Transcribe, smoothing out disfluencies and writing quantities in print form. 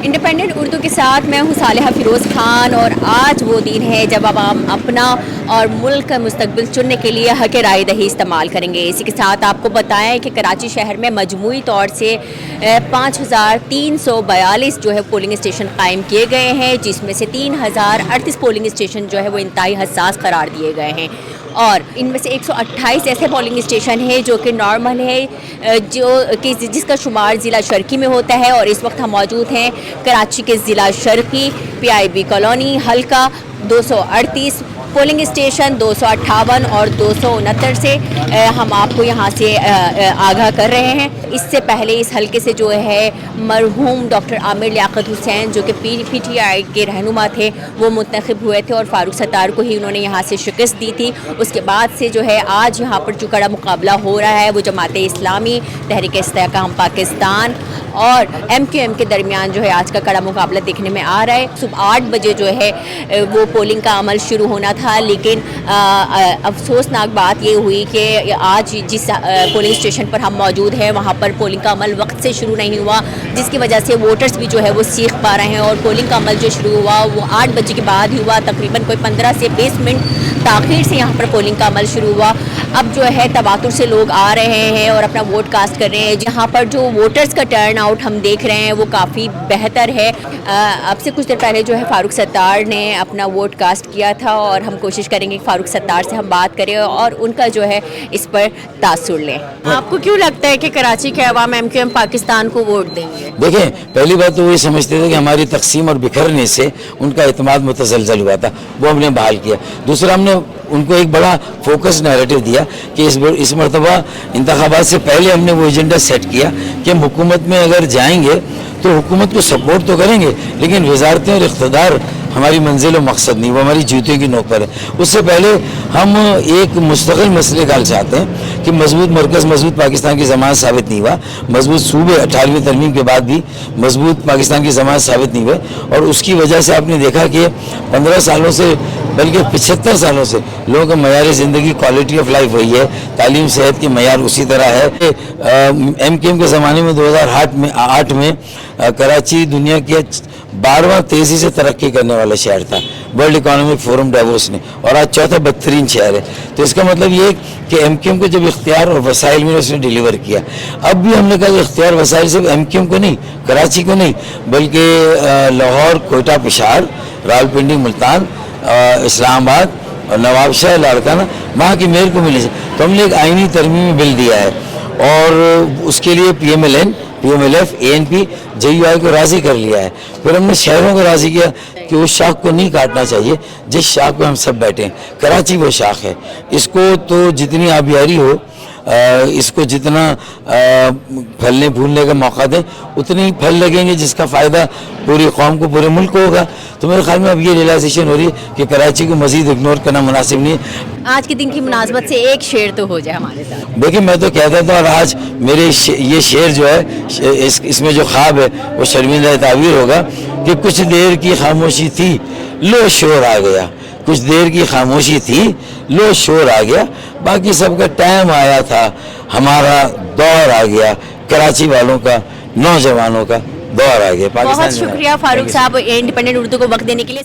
Independent Urdu के साथ मैं हूँ सालिहा फिरोज़ खान और आज वो दिन है जब अब हम अपना और मुल्क का मुस्तकबिल चुनने के लिए हक़ राय दही इस्तेमाल करेंगे। इसी के साथ आपको बताएं कि कराची शहर में मजमूई तौर से 5342 जो है पोलिंग स्टेशन कायम किए गए हैं, जिसमें से 3038 पोलिंग स्टेशन जो है वो इंतहाई हसास करार दिए गए हैं और इनमें से 128 ऐसे पोलिंग स्टेशन है जो कि नॉर्मल है, जो कि जिसका शुमार ज़िला शर्की में होता है। और इस वक्त हम मौजूद हैं कराची के ज़िला शर्की PIB कॉलोनी हल्का 238 पोलिंग स्टेशन 258 और 269 से हम आपको यहाँ से आगाह कर रहे हैं। इससे पहले इस हल्के से जो है मरहूम डॉक्टर आमिर लियाकत हुसैन जो कि PTI के रहनुमा थे वो मुंतखब हुए थे और फारूक सत्तार को ही उन्होंने यहाँ से शिकस्त दी थी। उसके बाद से जो है आज यहाँ पर जो कड़ा मुकाबला हो रहा है वो जमात इस्लामी, तहरीक इस्तेहकाम पाकिस्तान और MQM के दरमियान जो है आज का कड़ा मुकाबला देखने में आ रहा है। सुबह 8 बजे जो है वो पोलिंग का अमल शुरू होना था, लेकिन अफसोसनाक बात ये हुई कि आज जिस पोलिंग स्टेशन पर हम मौजूद हैं वहाँ पर पोलिंग का अमल वक्त से शुरू नहीं हुआ, जिसकी वजह से वोटर्स भी जो है वो सीख पा रहे हैं और पोलिंग का अमल जो शुरू हुआ वो 8 बजे के बाद ही हुआ। तकरीबन कोई 15 से 20 मिनट ताख़ीर से यहाँ पर पोलिंग का अमल शुरू हुआ। अब जो है तवातुर से लोग आ रहे हैं और अपना वोट कास्ट कर रहे हैं। जहाँ पर जो वोटर्स का टर्न आउट हम देख रहे हैं वो काफ़ी बेहतर है। अब से कुछ देर पहले जो है फारूक सत्तार ने अपना वोट कास्ट किया था और हम कोशिश करेंगे कि फारूक सत्तार से हम बात करें और उनका जो है इस पर तासुर लें। आपको क्यों लगता है कि कराची के अवाम MQM पाकिस्तान को वोट देंगे? देखें, पहली बात तो वो ये समझते थे कि हमारी तकसीम और बिखरने से उनका एतमाद मुतसलसल हुआ था, वो हमने बहाल किया। दूसरा, हमने उनको एक बड़ा फोकस नैरेटिव दिया कि इस मरतबा इंतखाबात से पहले हमने वो एजेंडा सेट किया कि हम हुकूमत में अगर जाएंगे तो हुकूमत को सपोर्ट तो करेंगे, लेकिन वजारतें और इख्तदार हमारी मंजिल और मकसद नहीं, वो हमारी जूते की नोक पर है। उससे पहले हम एक मुस्तकिल मसले का हल चाहते हैं कि मजबूत मरकज़ मजबूत पाकिस्तान की ज़मानत साबित नहीं हुआ, मजबूत सूबे 18वीं तरमीम के बाद भी मजबूत पाकिस्तान की ज़मानत साबित नहीं हुए और उसकी वजह से आपने देखा कि 15 सालों से बल्कि 75 सालों से लोगों का मयार ज़िंदगी, क्वालिटी ऑफ लाइफ वही है, तालीम सेहत की मयार उसी तरह है। MQM के ज़माने में 2008 में कराची दुनिया के 12वां तेज़ी से तरक्की करने वाला शहर था वर्ल्ड इकोनॉमिक फोरम डावोस ने, और आज चौथा बदतरीन शहर है। तो इसका मतलब ये कि MQM को जब इख्तियार और वसाइल में उसने डिलीवर किया, अब भी हमने कहा इख्तियार वसाइल सिर्फ MQM को नहीं, कराची को नहीं, बल्कि लाहौर, कोयटा, पेशावर, रावलपिंडी, मुल्तान, इस्लामाबाद और नवाबशाह, लाड़काना, वहाँ की मेयर को मिली। तो हमने एक आइनी तरमीमी बिल दिया है और उसके लिए PMLN, PMLF, ANP, JUI को राज़ी कर लिया है। फिर हमने शहरों को राज़ी किया कि उस शाख को नहीं काटना चाहिए जिस शाख पे हम सब बैठे हैं। कराची वो शाख है, इसको तो जितनी आबियारी हो, इसको जितना फलने फूलने का मौका दें उतने ही फल लगेंगे जिसका फ़ायदा पूरी कौम को, पूरे मुल्क को होगा। तो मेरे ख्याल में अब ये रियलाइजेशन हो रही है कि कराची को मज़ीद इग्नोर करना मुनासिब नहीं है। आज के दिन की मुनासबत से एक शेर तो हो जाए हमारे साथ। देखिए, मैं तो कहता था और आज मेरे ये शेर जो है इसमें जो ख्वाब है वो शर्मिंदा ताबीर होगा कि कुछ देर की खामोशी थी, लो शोर आ गया। कुछ देर की खामोशी थी, लो शोर आ गया, बाकी सबका टाइम आया था, हमारा दौर आ गया, कराची वालों का, नौजवानों का दौर आ गया। बहुत शुक्रिया फारूक साहब इंडिपेंडेंट उर्दू को वक्त देने के लिए।